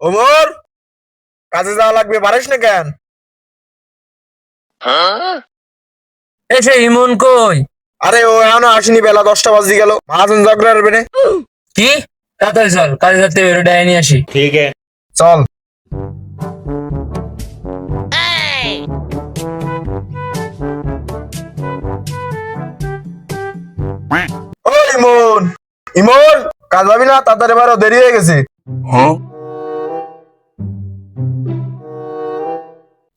ওমর, কাজে যাওয়া লাগবে, পারিস না কেন? এসে ইমন কই? আরে ও এখনো আসেনি, বেলা 10টা বাজে গেল। মহাজন ঝগড়া করবে না। কি? তাড়াতাড়ি চল, কাজে যাতে বেরো ডাই নিয়ে আসি। ठीक है। চল। ও ইমন, ইমন, কাজ যাবি না? তাড়াতাড়ি বারো, দেরি হয়ে গেছে।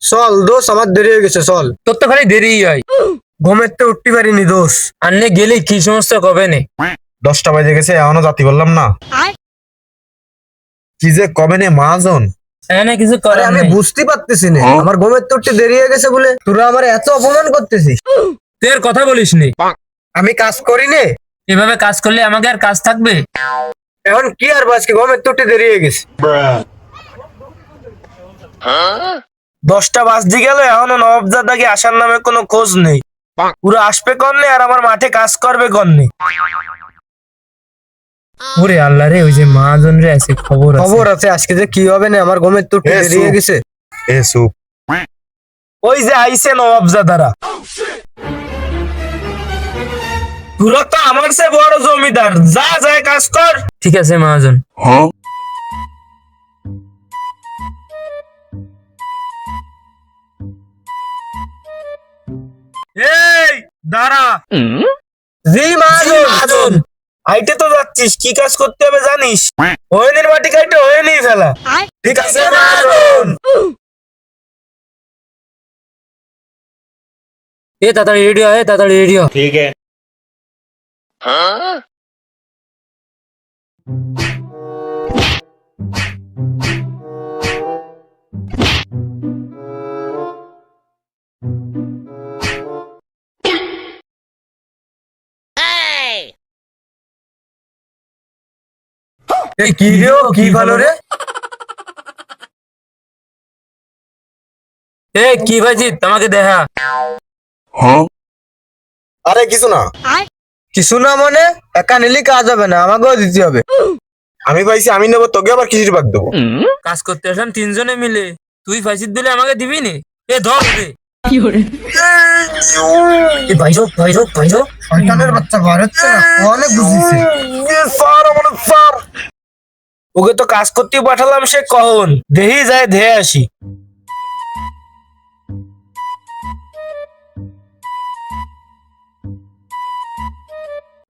চল দোষ, আমার দেরি হয়ে গেছে, চল। তোর তো খালি দেরি হয়। ঘুমের তো উঠতে পারিনি দোষ। আন্নে গেলে কি সমস্যা কবে নে? 10টা বাজে গেছে, এখনো জাতি বললাম না। কি যে কবে নে মহাজন। এখানে কিছু আরে করে আমি বুঝতে পারতেছি না, আমার ঘুমের তো উঠতে দেরি হয়ে গেছে বলে তোরা আমার এত অপমান করতেছিস। তোর কথা বলিস নি। আমি কাজ করি নে, এভাবে কাজ করলে আমাকে আর কাজ থাকবে? এখন কি আর আজকে ঘুমের তো উঠতে দেরি হয়ে গেছে। 10টা বাজতে গেল, এখনো নবাবজাদাকে আসার নামে কোনো খোঁজ নেই। পুরো আসবে কন্যে আর আমার মাঠে কাজ করবে কন্যে। ওরে আল্লাহ রে, ওই যে মহাজন রে আছে, খবর খবর আছে আজকে যে কি হবে না, আমার ঘুমের তো উঠতে এ, দেরি হয়ে চুপ। গেছে। এ সুপ। ওই যে আইছে নবাবজাদারা। পুরো তো আমার সে বড় জমিদার, যা যায় কাজ কর। ঠিক আছে মহাজন। এই দাঁড়া। জি মহাজন। হাইটে তো যাচ্ছিস, কি কাজ করতে হবে জানিস? ওয়েনের মাটি কাইটে ওয়েনই ফেলা। ঠিক আছে মহাজন। এ তাড়াতাড়ি রেডি হয়, তাড়াতাড়ি রেডি হয়। ठीक है। এই কি রে, ও কি ভালো রে? এ কি ভাইজি, তোমাকে দেখা। আরে কিছু না। কিছু না মানে একা নিলে কাজ হবে না, আমাকেও দিতে হবে। আমি পাইছি, আমি নেবো, তোকে আবার কিসির বাগ দেবো? কাজ করতে আসলাম তিনজনে মিলে, তুই ফাইসির দিলে আমাকে দিবি নি? এ ধর রে। এ ভাইজো ভাইজো ভাইজো। শয়তানের বাচ্চা বার হচ্ছে না, ও অনেক বুঝিছে। স্যার, আমার স্যার। ওকে তো কাজ করতে পাঠালাম, সে কখন দেহি যায় ধেয়ে আসি।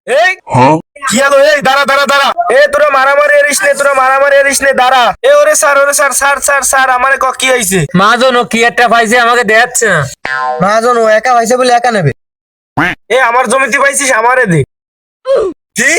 এই কি হলো? এই দাঁড়া দাঁড়া দাঁড়া। এ তোরা মারামারি এরিস নে, তোরা মারামারি এরিস নে, দাঁড়া। এ ওরে স্যার, ওরে স্যার, স্যার স্যার স্যার, আমারে কি হয়েছে? মহাজন, ও কি একটা পাইছে, আমাকে দেখাচ্ছে না। মহাজন ও একা পাইছে বলে একা নেবে। এ আমার জমিতে পাইছিস, আমারে দে। কি?